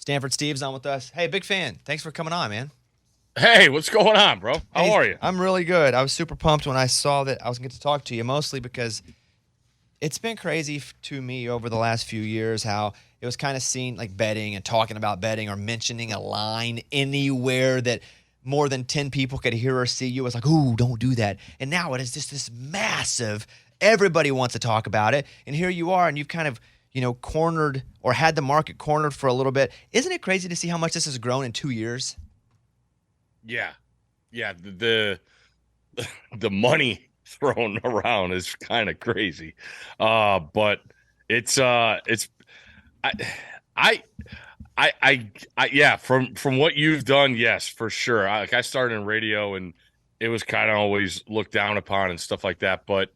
Stanford Steve's on with us. Hey, big fan. Thanks for coming on, man. Hey, what's going on, bro? How are you? I'm really good. I was super pumped when I saw that I was going to get to talk to you, mostly because it's been crazy to me over the last few years how it was kind of seen like betting and talking about betting or mentioning a line anywhere that more than 10 people could hear or see you. It was like, ooh, don't do that. And now it is just this massive, everybody wants to talk about it. And here you are, and you've kind of, cornered or had the market cornered for a little bit. Isn't it crazy to see how much this has grown in 2 years? Yeah. The money thrown around is kind of crazy. But it's I yeah, from what you've done, yes, for sure. I started in radio and it was kind of always looked down upon and stuff like that. But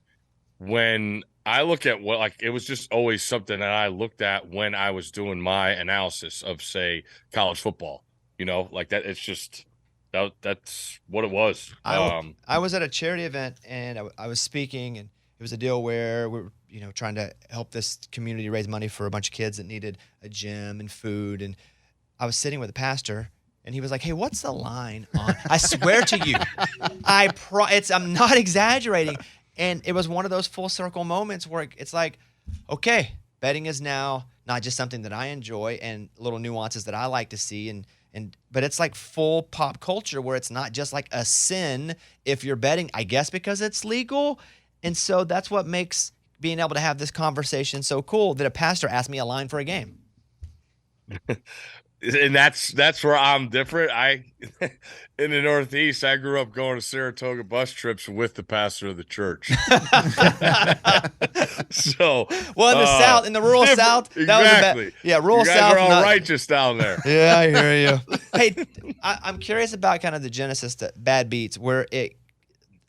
when I look at it was just always something that I looked at when I was doing my analysis of, say, college football, like that. It's just that's what it was. I was at a charity event and I was speaking, and it was a deal where we were, trying to help this community raise money for a bunch of kids that needed a gym and food. And I was sitting with a pastor, and he was like, "Hey, what's the line on?" I swear to you, I'm not exaggerating. And it was one of those full circle moments where it's like, okay, betting is now not just something that I enjoy and little nuances that I like to see, but it's like full pop culture where it's not just like a sin if you're betting, I guess, because it's legal. And so that's what makes being able to have this conversation so cool, that a pastor asked me a line for a game. And that's where I'm different. In the Northeast, I grew up going to Saratoga bus trips with the pastor of the church. So, well, in the South, in the rural South, exactly. Rural you guys South. Are all righteous down there. Yeah, I hear you. Hey, I'm curious about kind of the genesis to Bad Beats, where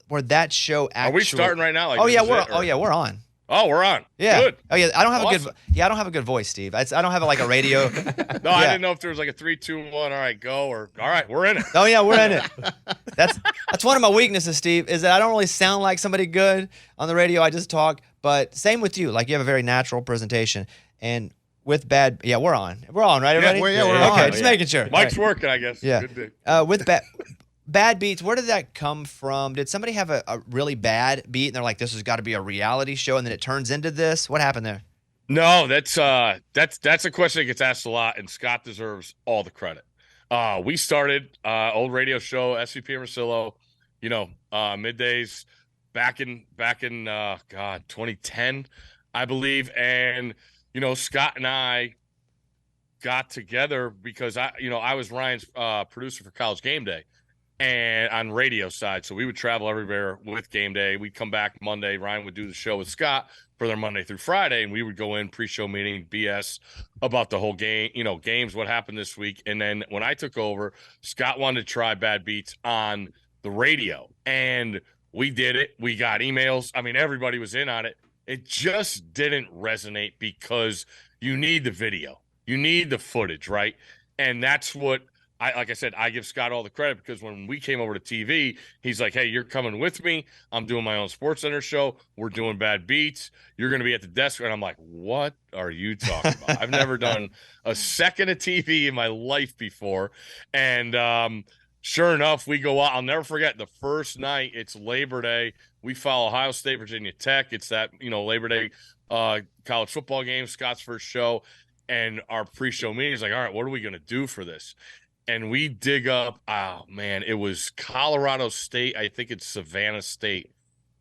that show actually. Are we starting right now? We're on. Oh, we're on. Yeah. Good. Oh yeah. I don't have a good voice, Steve. I don't have like a radio. No, I didn't know if there was like a 3, 2, 1. All right, go, or all right, we're in it. Oh yeah, we're in it. That's one of my weaknesses, Steve, is that I don't really sound like somebody good on the radio. I just talk. But same with you. Like, you have a very natural presentation. And with we're on. We're on, right, everybody? We're on. Okay, just making sure. Mike's working, I guess. Yeah. Good with Bad Beats, where did that come from? Did somebody have a really bad beat and they're like, this has got to be a reality show, and then it turns into this? What happened there? No, that's a question that gets asked a lot, and Scott deserves all the credit. We started old radio show, SVP and Rosillo, middays back in 2010, I believe. And Scott and I got together because I was Ryan's producer for College Game Day. And on radio side, so we would travel everywhere with Game Day. We'd come back Monday. Ryan would do the show with Scott for their Monday through Friday, and we would go in pre-show meeting, BS about the whole game, games, what happened this week. And then when I took over, Scott wanted to try Bad Beats on the radio, and we did it. We got emails. I mean, everybody was in on it. It just didn't resonate because you need the video, you need the footage, right? And that's what. Like I said, I give Scott all the credit because when we came over to TV, he's like, "Hey, you're coming with me. I'm doing my own SportsCenter show. We're doing Bad Beats. You're going to be at the desk." And I'm like, "What are you talking about? I've never done a second of TV in my life before." And sure enough, we go out. I'll never forget the first night. It's Labor Day. We follow Ohio State, Virginia Tech. It's that Labor Day college football game. Scott's first show, and our pre-show meeting is like, "All right, what are we going to do for this?" And we dig up, oh, man, it was Colorado State. I think it's Savannah State.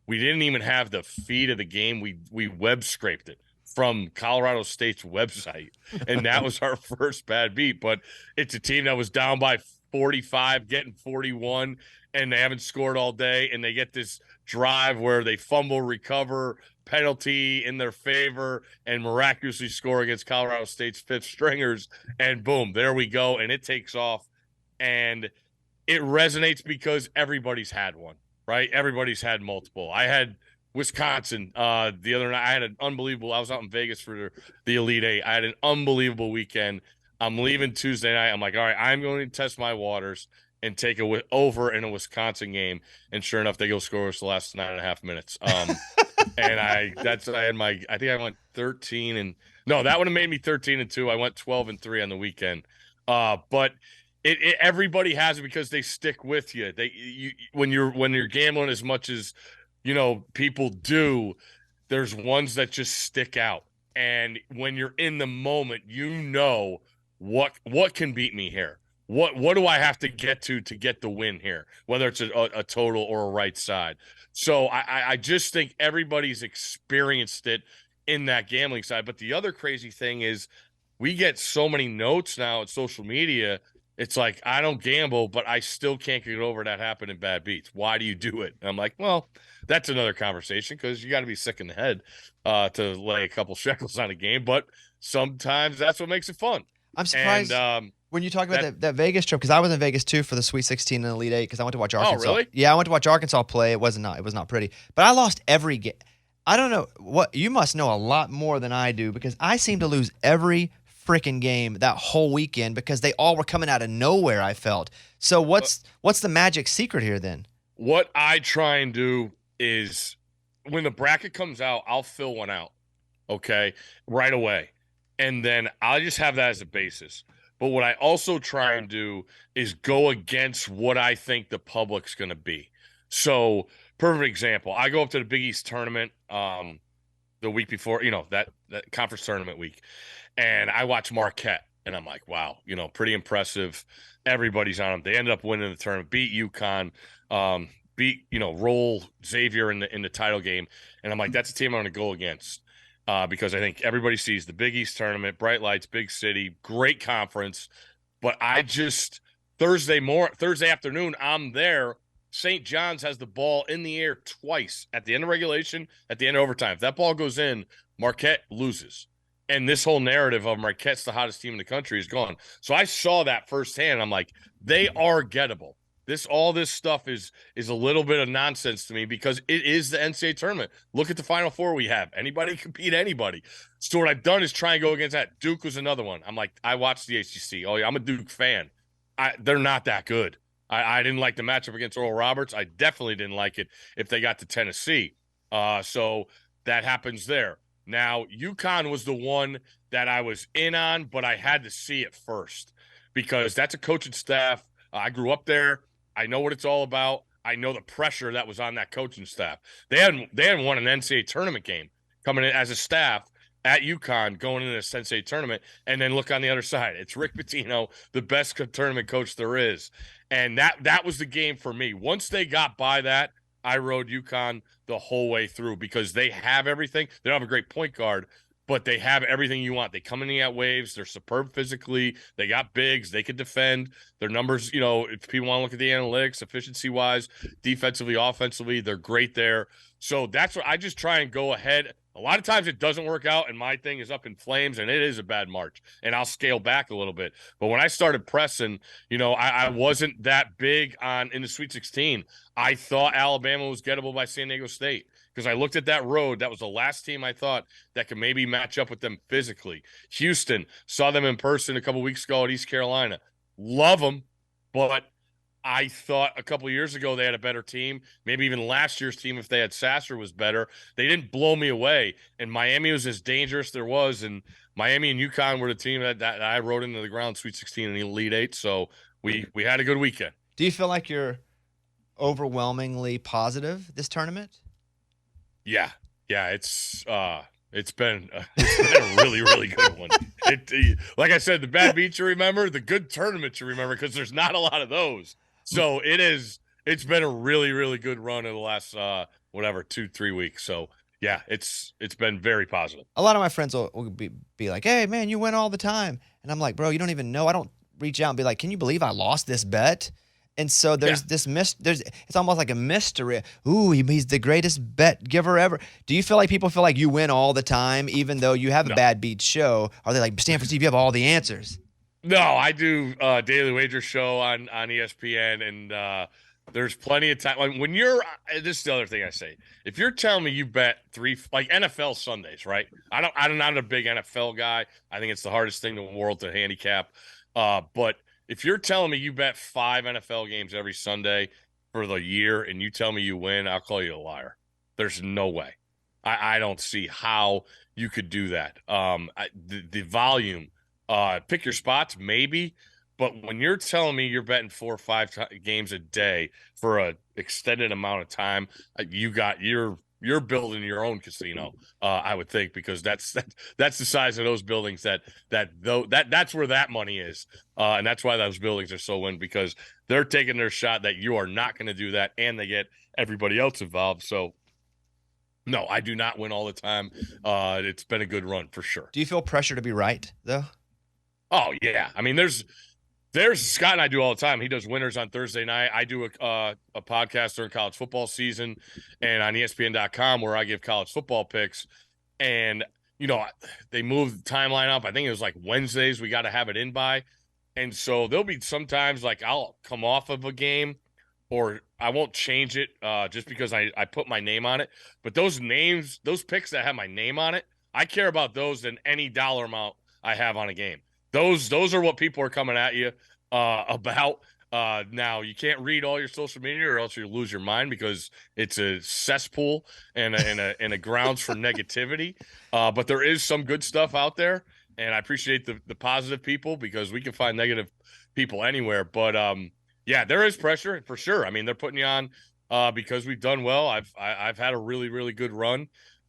We didn't even have the feed of the game. We web scraped it from Colorado State's website. And that was our first Bad Beat. But it's a team that was down by 45, getting 41, and they haven't scored all day. And they get this drive where they fumble, recover, penalty in their favor, and miraculously score against Colorado State's fifth stringers, and boom, there we go, and it takes off. And it resonates because everybody's had one, right? Everybody's had multiple. I had Wisconsin the other night. I had an unbelievable. I was out in Vegas for the Elite Eight. I had an unbelievable weekend. I'm leaving Tuesday night. I'm like, all right, I'm going to test my waters and take a over in a Wisconsin game. And sure enough, they go score us the last 9.5 minutes. And I think I went 13 and no, that would have made me 13-2. I went 12-3 on the weekend. But everybody has it because they stick with you. When you're gambling as much as people do, there's ones that just stick out. And when you're in the moment, what can beat me here. What do I have to get the win here? Whether it's a total or a right side. So I just think everybody's experienced it in that gambling side. But the other crazy thing is we get so many notes now on social media. It's like, I don't gamble, but I still can't get over that happened in bad beats. Why do you do it? And I'm like, well, that's another conversation because you got to be sick in the head to lay a couple shekels on a game. But sometimes that's what makes it fun. I'm surprised when you talk about that Vegas trip, because I was in Vegas too for the Sweet 16 and Elite Eight because I went to watch Arkansas. Oh, really? Yeah, I went to watch Arkansas play. It was not pretty, but I lost every game. I don't know what you must know a lot more than I do because I seem to lose every freaking game that whole weekend because they all were coming out of nowhere. I felt so. What's the magic secret here then? What I try and do is when the bracket comes out, I'll fill one out, okay, right away, and then I'll just have that as a basis. But what I also try and do is go against what I think the public's going to be. So, perfect example, I go up to the Big East tournament the week before, that conference tournament week, and I watch Marquette, and I'm like, wow, pretty impressive. Everybody's on them. They ended up winning the tournament, beat UConn, roll Xavier in the title game, and I'm like, that's a team I'm going to go against because I think everybody sees the Big East tournament, bright lights, big city, great conference, but I just Thursday afternoon, I'm there. St. John's has the ball in the air twice at the end of regulation, at the end of overtime. If that ball goes in, Marquette loses. And this whole narrative of Marquette's the hottest team in the country is gone. So I saw that firsthand. I'm like, they are gettable. All this stuff is a little bit of nonsense to me because it is the NCAA tournament. Look at the Final Four we have. Anybody can beat anybody. So what I've done is try and go against that. Duke was another one. I'm like, I watched the ACC. Oh, yeah, I'm a Duke fan. They're not that good. I didn't like the matchup against Oral Roberts. I definitely didn't like it if they got to Tennessee. So that happens there. Now, UConn was the one that I was in on, but I had to see it first because that's a coaching staff. I grew up there. I know what it's all about. I know the pressure that was on that coaching staff. They hadn't won an NCAA tournament game coming in as a staff at UConn going into the NCAA tournament, and then look on the other side. It's Rick Pitino, the best tournament coach there is. And that was the game for me. Once they got by that, I rode UConn the whole way through because they have everything. They don't have a great point guard, but they have everything you want. They come in at waves. They're superb physically. They got bigs. They could defend. Their numbers, if people want to look at the analytics, efficiency-wise, defensively, offensively, they're great there. So that's what I just try and go ahead. A lot of times it doesn't work out, and my thing is up in flames, and it is a bad March, and I'll scale back a little bit. But when I started pressing, I wasn't that big in the Sweet 16. I thought Alabama was gettable by San Diego State because I looked at that road. That was the last team I thought that could maybe match up with them physically. Houston, saw them in person a couple weeks ago at East Carolina. Love them, but I thought a couple of years ago they had a better team. Maybe even last year's team, if they had Sasser, was better. They didn't blow me away. And Miami was as dangerous there was. And Miami and UConn were the team that I rode into the ground Sweet 16 and the Elite Eight. So we had a good weekend. Do you feel like you're overwhelmingly positive this tournament? Yeah. It's been a really, really good one. Like I said, the bad beats you remember, the good tournaments you remember, because there's not a lot of those. So it's been a really, really good run in the last 2-3 weeks. So yeah, it's been very positive. A lot of my friends will be like, "Hey man, you win all the time," and I'm like, "Bro, you don't even know." I don't reach out and be like, "Can you believe I lost this bet?" And so there's it's almost like a mystery. Ooh, he's the greatest bet giver ever. Do you feel like people feel like you win all the time, even though you have a bad beat show? Are they like, Stanford Steve, you have all the answers? No, I do a daily wager show on ESPN, and there's plenty of time. Like when this is the other thing I say. If you're telling me you bet like NFL Sundays, right? I'm not a big NFL guy. I think it's the hardest thing in the world to handicap. But if you're telling me you bet 5 NFL games every Sunday for the year and you tell me you win, I'll call you a liar. There's no way. I don't see how you could do that. The volume, pick your spots, maybe, But when you're telling me you're betting 4 or 5 games a day for a extended amount of time, you're building your own casino, I would think, because that's the size of those buildings that's where that money is, and that's why those buildings are so win, because they're taking their shot that you are not going to do that, and they get everybody else involved. So, no, I do not win all the time. It's been a good run for sure. Do you feel pressure to be right though? Oh yeah, I mean, there's Scott and I do all the time. He does winners on Thursday night. I do a podcast during college football season and on ESPN.com where I give college football picks. And, they moved the timeline up. I think it was like Wednesdays we got to have it in by. And so there'll be sometimes like I'll come off of a game or I won't change it just because I put my name on it. But those picks that have my name on it, I care about those than any dollar amount I have on a game. Those are what people are coming at you about. Now you can't read all your social media or else you lose your mind because it's a cesspool and a grounds for negativity. But there is some good stuff out there, and I appreciate the positive people because we can find negative people anywhere. But yeah, there is pressure for sure. I mean, they're putting you on because we've done well. I've had a really, really good run,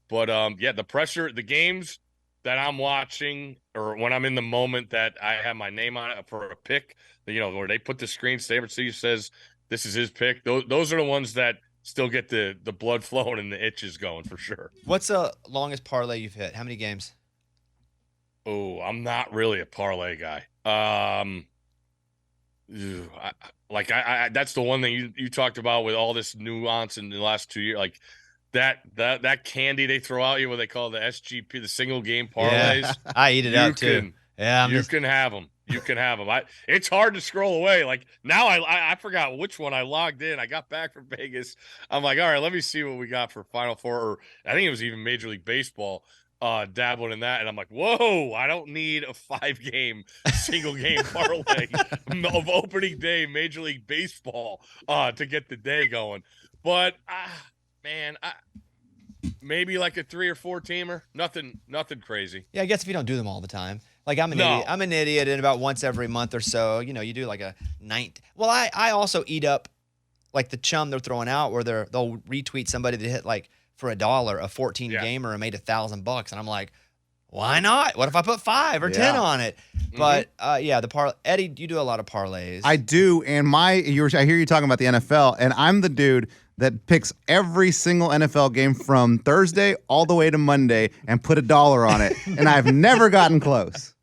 but yeah, the pressure, the games that I'm watching or when I'm in the moment that I have my name on it for a pick, where they put the screen, Stanford City says this is his pick. Those are the ones that still get the blood flowing and the itches going for sure. What's the longest parlay you've hit? How many games? Oh, I'm not really a parlay guy. That's the one thing you talked about with all this nuance in the last 2 years, like that candy they throw out you, what they call the SGP, the single game parlays. Yeah, I eat it out too. Yeah, you can have them. You can have them. It's hard to scroll away. Like now, I forgot which one I logged in. I got back from Vegas. I'm like, all right, let me see what we got for Final Four. Or I think it was even Major League Baseball. Dabbling in that, and I'm like, whoa, I don't need a 5-game single game parlay of opening day Major League Baseball to get the day going. But man, maybe like a 3 or 4 teamer. Nothing crazy. Yeah, I guess if you don't do them all the time. Like I'm an idiot, and about once every month or so, you do like a night. Well, I also eat up like the chum they're throwing out where they'll retweet somebody that hit like for $1 a 14 gamer and made $1,000, and I'm like, why not? What if I put 5 or 10 on it? But yeah, Eddie, you do a lot of parlays. I do, and I hear you talking about the NFL, and I'm the dude that picks every single NFL game from Thursday all the way to Monday and put $1 on it, and I've never gotten close.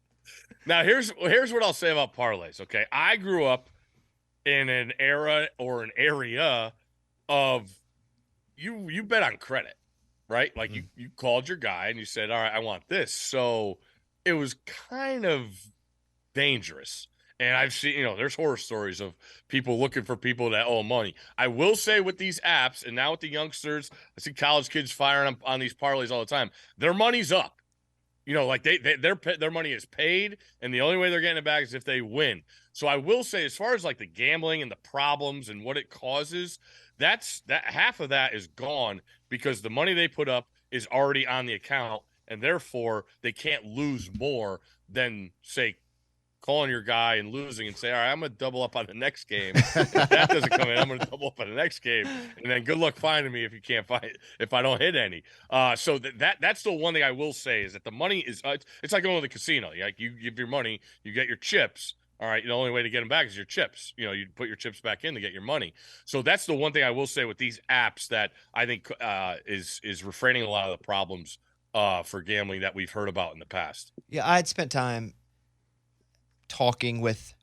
Now here's what I'll say about parlays. Okay, I grew up in an era or an area of you bet on credit, right? Like you called your guy and you said, all right, I want this. So it was kind of dangerous. And I've seen, there's horror stories of people looking for people that owe money. I will say with these apps and now with the youngsters, I see college kids firing on these parlays all the time. Their money's up. Like their money is paid, and the only way they're getting it back is if they win. So I will say, as far as like the gambling and the problems and what it causes, that half of that is gone because the money they put up is already on the account, and therefore they can't lose more than, say, calling your guy and losing and say, all right, I'm going to double up on the next game. If that doesn't come in, I'm going to double up on the next game. And then good luck finding me if I don't hit any. So that's the one thing I will say is that the money is, it's like going to the casino. Like you give your money, you get your chips. All right, the only way to get them back is your chips. You put your chips back in to get your money. So that's the one thing I will say with these apps that I think is refraining a lot of the problems for gambling that we've heard about in the past. Yeah, I had spent time talking with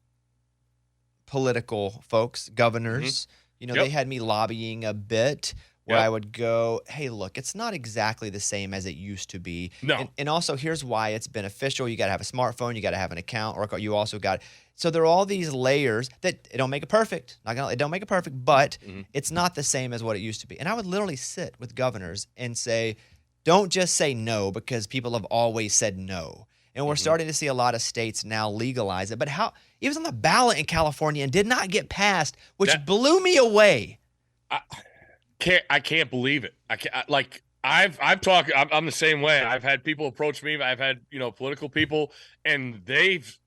political folks, governors. They had me lobbying a bit where I would go, hey, look, it's not exactly the same as it used to be. No. And also, here's why it's beneficial. You got to have a smartphone. You got to have an account. Or you also got – so there are all these layers that it don't make it perfect. It don't make it perfect, but it's not the same as what it used to be. And I would literally sit with governors and say, don't just say no because people have always said no. And we're starting to see a lot of states now legalize it. But it was on the ballot in California and did not get passed, which blew me away. I can't believe it. I've talked. I'm the same way. I've had people approach me. I've had political people, and they've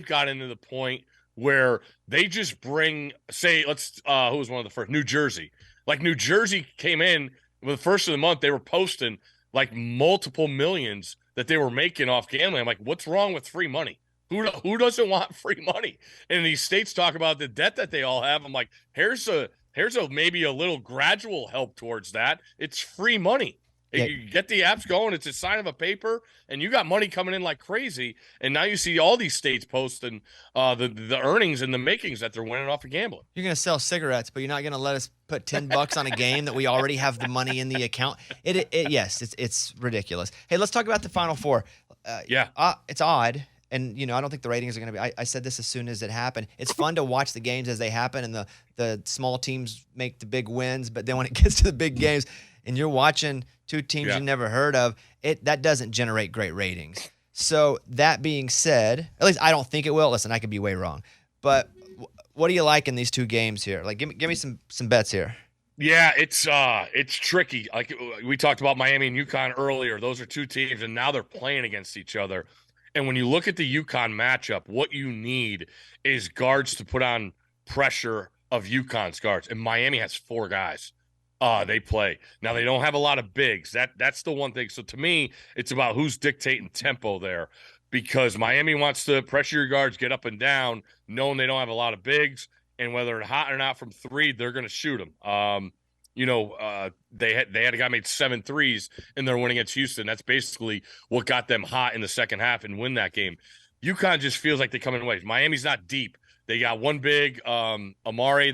got into the point where they just bring, say, let's who was one of the first? New Jersey. Like New Jersey came in with the first of the month, they were posting like multiple millions that they were making off gambling. I'm like, what's wrong with free money? Who doesn't want free money? And these states talk about the debt that they all have. I'm like, here's a maybe a little gradual help towards that. It's free money. Yeah. You get the apps going, it's a sign of a paper, and you got money coming in like crazy. And now you see all these states posting the earnings and the makings that they're winning off of gambling. You're going to sell cigarettes, but you're not going to let us put $10 on a game that we already have the money in the account. Yes, it's ridiculous. Hey, let's talk about the Final Four. It's odd. And, I don't think the ratings are going to be – I said this as soon as it happened. It's fun to watch the games as they happen, and the small teams make the big wins. But then when it gets to the big games and you're watching two teams you never heard of, that doesn't generate great ratings. So that being said, at least I don't think it will. Listen, I could be way wrong. But what do you like in these two games here? Like, give me some bets here. Yeah, it's tricky. Like we talked about Miami and UConn earlier. Those are two teams, and now they're playing against each other. And when you look at the UConn matchup, what you need is guards to put on pressure of UConn's guards. And Miami has 4 guys. They play. Now, they don't have a lot of bigs. That's the one thing. So, to me, it's about who's dictating tempo there, because Miami wants to pressure your guards, get up and down, knowing they don't have a lot of bigs. And whether it's hot or not from 3, they're going to shoot them. They had a guy made 7 threes in their win against Houston. That's basically what got them hot in the second half and win that game. UConn just feels like they come in waves. Miami's not deep. They got one big, Amari,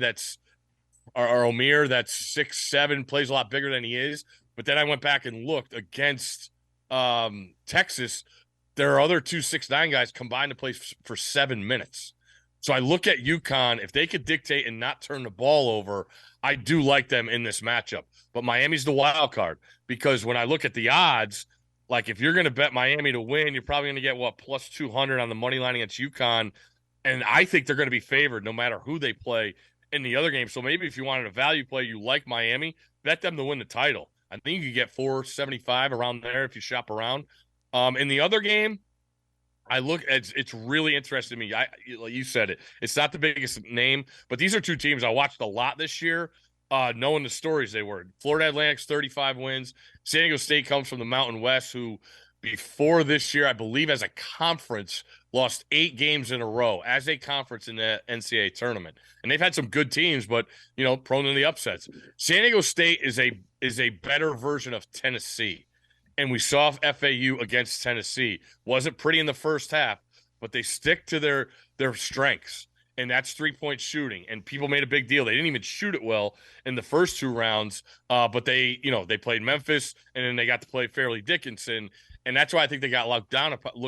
or Omir, that's 6'7", plays a lot bigger than he is. But then I went back and looked against Texas. Their other 2 6'9" guys combined to play for 7 minutes. So I look at UConn. If they could dictate and not turn the ball over, I do like them in this matchup. But Miami's the wild card, because when I look at the odds, like if you're going to bet Miami to win, you're probably going to get, plus 200 on the money line against UConn. And I think they're going to be favored no matter who they play in the other game. So maybe if you wanted a value play, you like Miami, bet them to win the title. I think you could get 475 around there if you shop around. In the other game, it's really interesting to me. Like you said, it's not the biggest name, but these are two teams I watched a lot this year, knowing the stories they were. Florida Atlantic's 35 wins. San Diego State comes from the Mountain West, who before this year, I believe as a conference, lost 8 games in a row as a conference in the NCAA tournament. And they've had some good teams, but, prone to the upsets. San Diego State is a better version of Tennessee. And we saw FAU against Tennessee. Wasn't pretty in the first half, but they stick to their strengths, and that's 3-point shooting. And people made a big deal. They didn't even shoot it well in the first 2 rounds, but they played Memphis, and then they got to play Fairleigh Dickinson. And that's why I think they got looked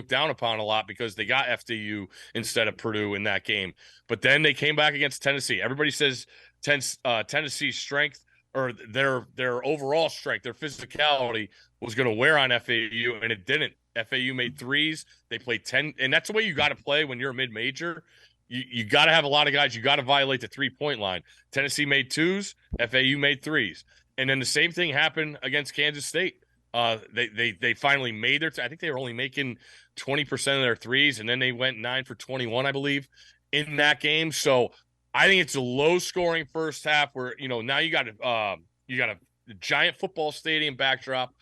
down upon a lot, because they got FDU instead of Purdue in that game. But then they came back against Tennessee. Everybody says Tennessee's strength, or their overall strength, their physicality, was going to wear on FAU, and it didn't. FAU made 3s. They played 10, and that's the way you got to play when you're a mid-major. You got to have a lot of guys. You got to violate the 3-point line. Tennessee made 2s. FAU made 3s. And then the same thing happened against Kansas State. They finally made I think they were only making 20% of their 3s, and then they went 9 for 21, I believe, in that game. So I think it's a low-scoring first half where, now you got a giant football stadium backdrop.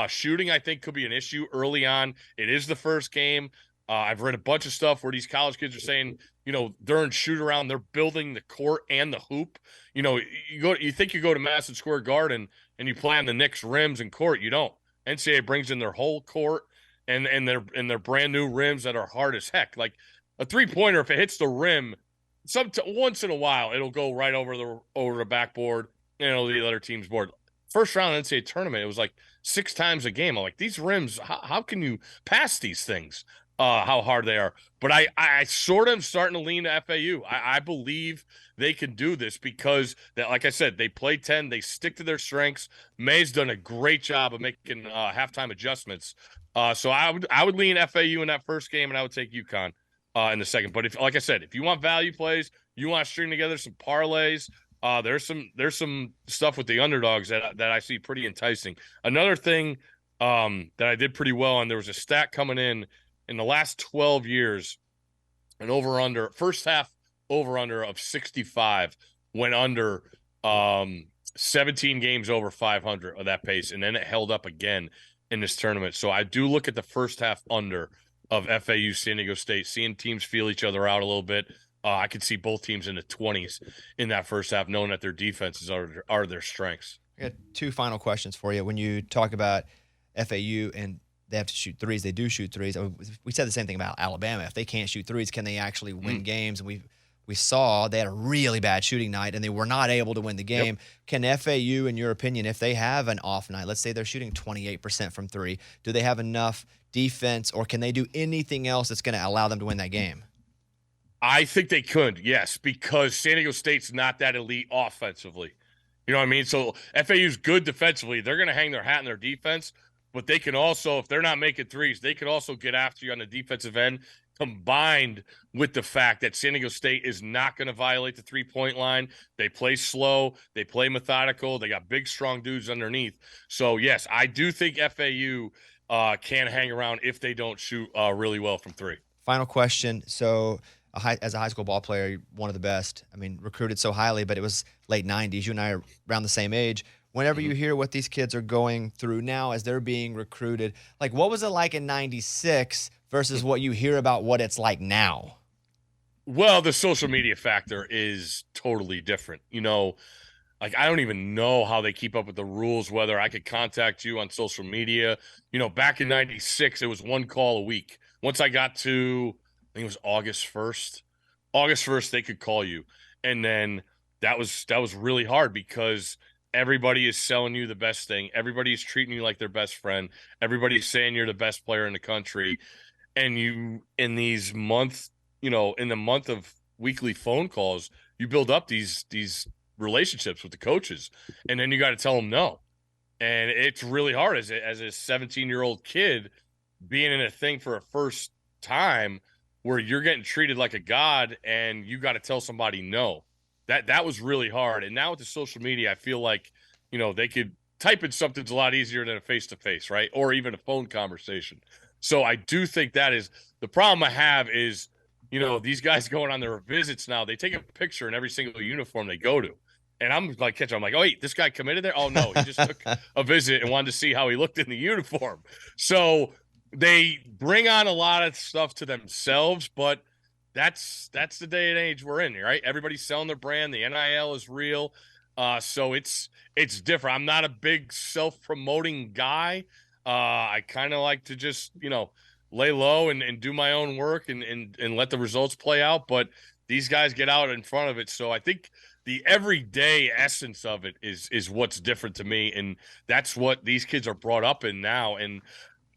Shooting, I think, could be an issue early on. It is the first game. I've read a bunch of stuff where these college kids are saying, during shoot around, they're building the court and the hoop. You think you go to Madison Square Garden and you play on the Knicks rims and court. You don't. NCAA brings in their whole court and their brand new rims that are hard as heck. Like a 3-pointer, if it hits the rim, once in a while it'll go right over the backboard and it'll the other team's board. First round of the NCAA tournament, it was like 6 times a game. I'm like, these rims, how can you pass these things? How hard they are. But I sort of am starting to lean to FAU. I believe they can do this because, like I said, they play 10. They stick to their strengths. May's done a great job of making halftime adjustments. So I would lean FAU in that first game, and I would take UConn in the second. But like I said, if you want value plays, you want to string together some parlays, there's some stuff with the underdogs that I see pretty enticing. Another thing that I did pretty well on, there was a stat coming in the last 12 years, an over-under, first half over-under of 65 went under 17 games over 500 of that pace, and then it held up again in this tournament. So I do look at the first half under of FAU San Diego State, seeing teams feel each other out a little bit. I could see both teams in the 20s in that first half, knowing that their defenses are their strengths. I got two final questions for you. When you talk about FAU and they have to shoot threes, they do shoot threes. We said the same thing about Alabama. If they can't shoot threes, can they actually win games? And we saw they had a really bad shooting night, and they were not able to win the game. Yep. Can FAU, in your opinion, if they have an off night, let's say they're shooting 28% from three, do they have enough defense, or can they do anything else that's going to allow them to win that game? I think they could, yes, because San Diego State's not that elite offensively. You know what I mean? So FAU's good defensively. They're going to hang their hat in their defense, but they can also, if they're not making threes, they can also get after you on the defensive end, combined with the fact that San Diego State is not going to violate the three-point line. They play slow. They play methodical. They got big, strong dudes underneath. So, yes, I do think FAU can hang around if they don't shoot really well from three. Final question. So, as a high school ball player, one of the best. I mean, recruited so highly, but it was late 90s. You and I are around the same age. Whenever you hear what these kids are going through now as they're being recruited, like what was it like in 96 versus what you hear about what it's like now? Well, the social media factor is totally different. You know, like I don't even know how they keep up with the rules, whether I could contact you on social media. You know, back in 96, it was one call a week. Once I got to, I think it was August 1st, they could call you. And then that was really hard because everybody is selling you the best thing. Everybody is treating you like their best friend. Everybody's saying you're the best player in the country. And you, in these months, you know, in the month of weekly phone calls, you build up these relationships with the coaches, and then you got to tell them no. And it's really hard as a 17-year-old kid being in a thing for a first time where you're getting treated like a god and you got to tell somebody no. That was really hard. And now with the social media, I feel like, you know, they could type in something's a lot easier than a face-to-face, right? Or even a phone conversation. So I do think that is the problem I have is, you know, these guys going on their visits now, they take a picture in every single uniform they go to. And I'm like, I'm like, oh, wait, this guy committed there? Oh, no, he just took a visit and wanted to see how he looked in the uniform. So they bring on a lot of stuff to themselves, but that's the day and age we're in, right? Everybody's selling their brand. The NIL is real. So it's different. I'm not a big self-promoting guy. I kind of like to just, you know, lay low and do my own work and let the results play out. But these guys get out in front of it. So I think the everyday essence of it is what's different to me. And that's what these kids are brought up in now. And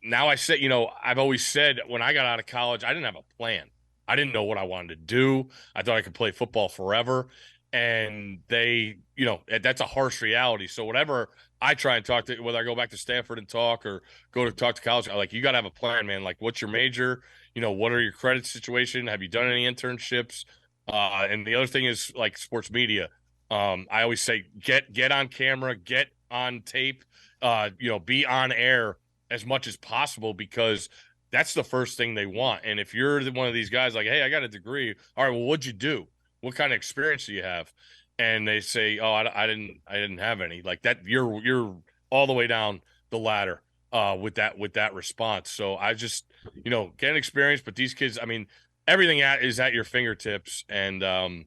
now I said, you know, I've always said when I got out of college, I didn't have a plan. I didn't know what I wanted to do. I thought I could play football forever. And they, you know, that's a harsh reality. So whatever I try and talk to, whether I go back to Stanford and talk or go to talk to college, I'm like, you got to have a plan, man. Like, what's your major? You know, what are your credit situation? Have you done any internships? And the other thing is like sports media. I always say, get on camera, get on tape, you know, be on air as much as possible because that's the first thing they want. And if you're one of these guys like, hey, I got a degree. All right, well, what'd you do? What kind of experience do you have? And they say, oh, I didn't have any. Like that, you're all the way down the ladder with that response. So I just, you know, get an experience. But these kids, I mean, everything is at your fingertips, and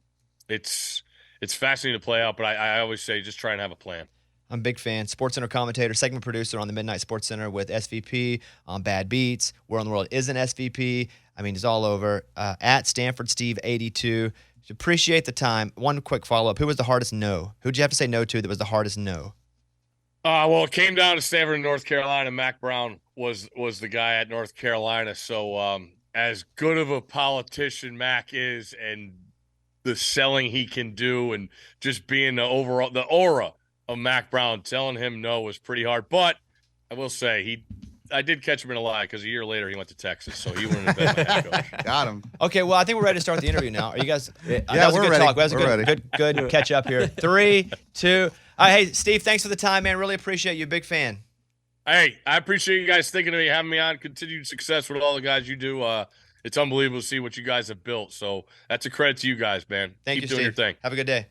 it's fascinating to play out. But I always say, just try and have a plan. I'm a big fan. SportsCenter commentator, segment producer on the Midnight SportsCenter with SVP on Bad Beats. Where in the World isn't SVP? I mean, he's all over. At Stanford Steve 82. Appreciate the time. One quick follow-up. Who was the hardest no? Who did you have to say no to that was the hardest no? Well, it came down to Stanford and North Carolina. Mac Brown was the guy at North Carolina. So as good of a politician Mac is and the selling he can do and just being the aura of Mac Brown, telling him no was pretty hard. But I will say I did catch him in a lie because a year later he went to Texas, so he wouldn't have been my head coach. Got him. Okay, well, I think we're ready to start the interview now. Are you guys? Yeah, that was a we're good ready. talk. That was a We're ready. good catch up here. 3, 2. Hey, Steve, thanks for the time, man. Really appreciate you. Big fan. Hey, I appreciate you guys thinking of me, having me on. Continued success with all the guys you do. it's unbelievable to see what you guys have built. So that's a credit to you guys, man. Thank Keep you, doing Steve. your thing. Have a good day.